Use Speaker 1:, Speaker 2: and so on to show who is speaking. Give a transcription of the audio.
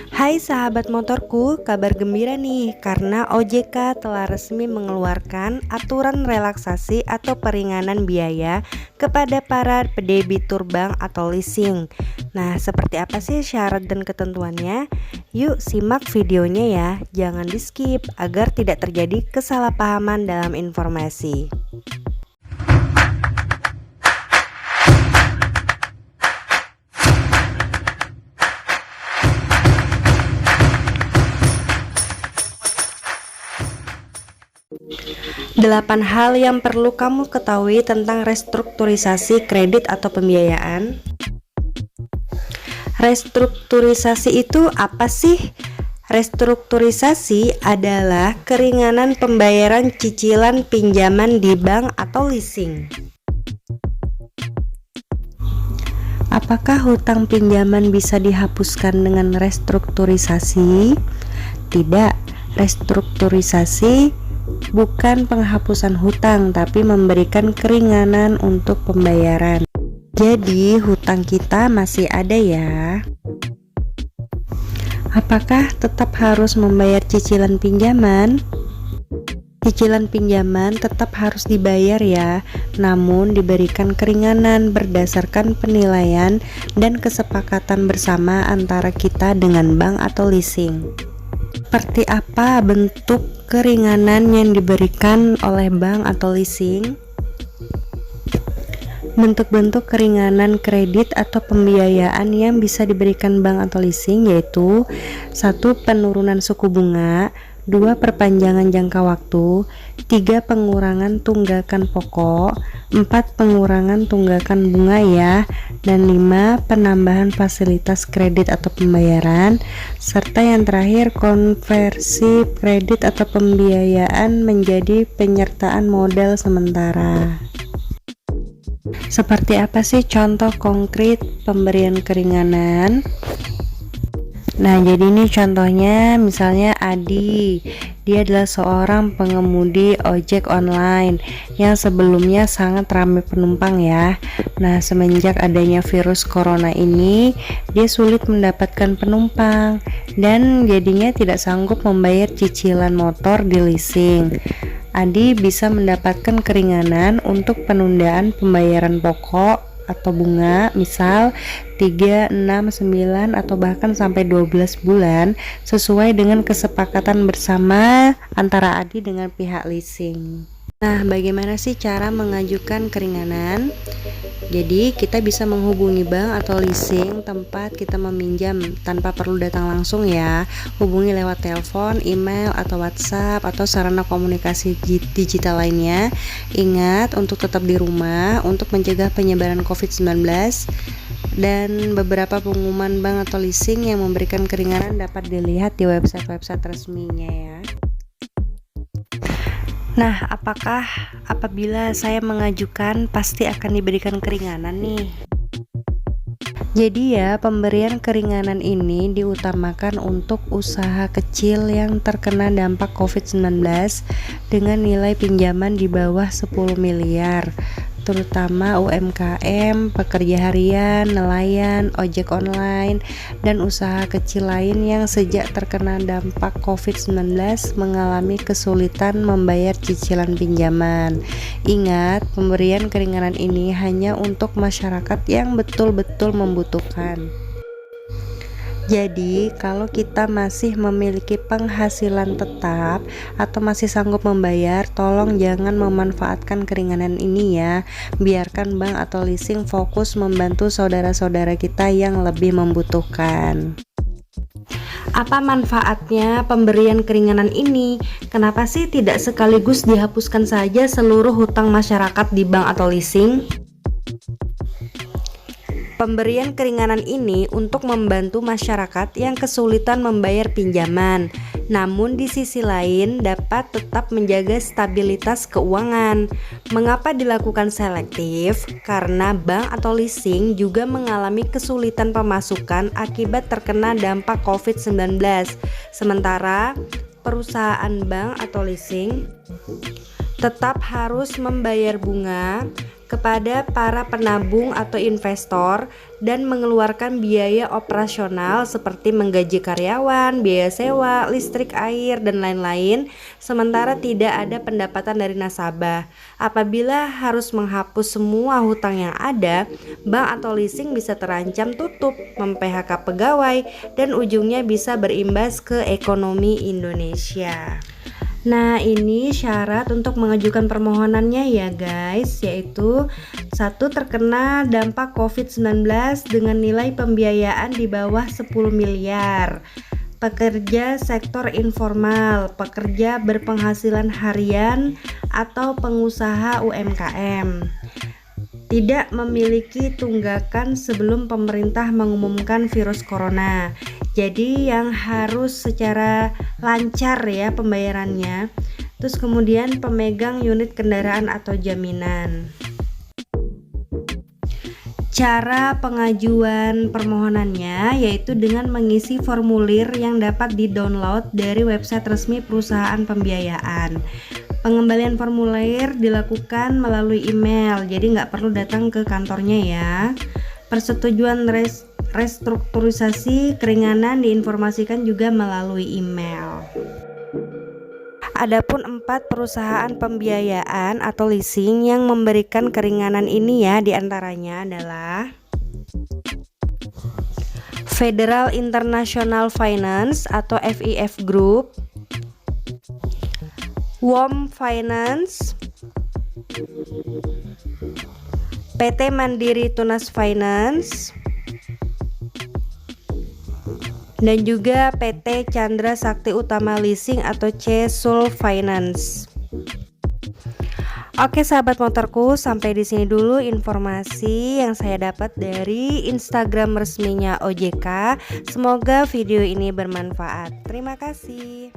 Speaker 1: Hai sahabat motorku, kabar gembira nih karena OJK telah resmi mengeluarkan aturan relaksasi atau peringanan biaya kepada para pedebitur bank atau leasing. Nah, seperti apa sih syarat dan ketentuannya? Yuk simak videonya ya, jangan di skip agar tidak terjadi kesalahpahaman dalam informasi. 8 hal yang perlu kamu ketahui tentang restrukturisasi kredit atau pembiayaan. Restrukturisasi itu apa sih? Restrukturisasi adalah keringanan pembayaran cicilan pinjaman di bank atau leasing. Apakah hutang pinjaman bisa dihapuskan dengan restrukturisasi? Tidak, restrukturisasi bukan penghapusan hutang, tapi memberikan keringanan untuk pembayaran. Jadi hutang kita masih ada ya. Apakah tetap harus membayar cicilan pinjaman? Cicilan pinjaman tetap harus dibayar ya, namun diberikan keringanan berdasarkan penilaian dan kesepakatan bersama antara kita dengan bank atau leasing. Seperti apa bentuk keringanan yang diberikan oleh bank atau leasing? Bentuk-bentuk keringanan kredit atau pembiayaan yang bisa diberikan bank atau leasing yaitu 1. Penurunan suku bunga, 2. Perpanjangan jangka waktu, 3. Pengurangan tunggakan pokok, 4. Pengurangan tunggakan bunga ya, dan 5. Penambahan fasilitas kredit atau pembayaran, serta yang terakhir konversi kredit atau pembiayaan menjadi penyertaan modal sementara. Seperti apa sih contoh konkret pemberian keringanan? Nah, jadi ini contohnya misalnya Adi. Dia adalah seorang pengemudi ojek online yang sebelumnya sangat ramai penumpang ya. Nah, semenjak adanya virus corona ini, dia sulit mendapatkan penumpang dan jadinya tidak sanggup membayar cicilan motor di leasing. Adi bisa mendapatkan keringanan untuk penundaan pembayaran pokok atau bunga, misal 3, 6, 9 atau bahkan sampai 12 bulan sesuai dengan kesepakatan bersama antara Adi dengan pihak leasing. Nah, bagaimana sih cara mengajukan keringanan? Jadi, kita bisa menghubungi bank atau leasing tempat kita meminjam tanpa perlu datang langsung ya. Hubungi lewat telepon, email, atau WhatsApp atau sarana komunikasi digital lainnya. Ingat untuk tetap di rumah untuk mencegah penyebaran COVID-19. Dan beberapa pengumuman bank atau leasing yang memberikan keringanan dapat dilihat di website-website resminya ya. Nah, apakah apabila saya mengajukan pasti akan diberikan keringanan nih? Jadi ya, pemberian keringanan ini diutamakan untuk usaha kecil yang terkena dampak COVID-19 dengan nilai pinjaman di bawah 10 miliar, terutama UMKM, pekerja harian, nelayan, ojek online, dan usaha kecil lain yang sejak terkena dampak COVID-19 mengalami kesulitan membayar cicilan pinjaman. Ingat, pemberian keringanan ini hanya untuk masyarakat yang betul-betul membutuhkan. Jadi, kalau kita masih memiliki penghasilan tetap atau masih sanggup membayar, tolong jangan memanfaatkan keringanan ini ya. Biarkan bank atau leasing fokus membantu saudara-saudara kita yang lebih membutuhkan. Apa manfaatnya pemberian keringanan ini? Kenapa sih tidak sekaligus dihapuskan saja seluruh hutang masyarakat di bank atau leasing? Pemberian keringanan ini untuk membantu masyarakat yang kesulitan membayar pinjaman, namun di sisi lain dapat tetap menjaga stabilitas keuangan. Mengapa dilakukan selektif? Karena bank atau leasing juga mengalami kesulitan pemasukan akibat terkena dampak COVID-19. Sementara perusahaan bank atau leasing tetap harus membayar bunga kepada para penabung atau investor dan mengeluarkan biaya operasional seperti menggaji karyawan, biaya sewa, listrik, air, dan lain-lain, sementara tidak ada pendapatan dari nasabah. Apabila harus menghapus semua hutang yang ada, bank atau leasing bisa terancam tutup, mem-PHK pegawai, dan ujungnya bisa berimbas ke ekonomi Indonesia. Nah, ini syarat untuk mengajukan permohonannya ya guys, yaitu 1. Terkena dampak COVID-19 dengan nilai pembiayaan di bawah 10 miliar. Pekerja sektor informal, pekerja berpenghasilan harian atau pengusaha UMKM. Tidak memiliki tunggakan sebelum pemerintah mengumumkan virus corona. Jadi yang harus secara lancar ya pembayarannya. Terus kemudian pemegang unit kendaraan atau jaminan. Cara pengajuan permohonannya yaitu dengan mengisi formulir yang dapat di-download dari website resmi perusahaan pembiayaan. Pengembalian formulir dilakukan melalui email, jadi nggak perlu datang ke kantornya ya. Persetujuan restrukturisasi keringanan diinformasikan juga melalui email. Adapun 4 perusahaan pembiayaan atau leasing yang memberikan keringanan ini ya, diantaranya adalah Federal International Finance atau FIF Group, WOM Finance, PT Mandiri Tunas Finance, dan juga PT Chandra Sakti Utama Leasing atau C-Sul Finance. Oke sahabat motorku, sampai di sini dulu informasi yang saya dapat dari Instagram resminya OJK. Semoga video ini bermanfaat. Terima kasih.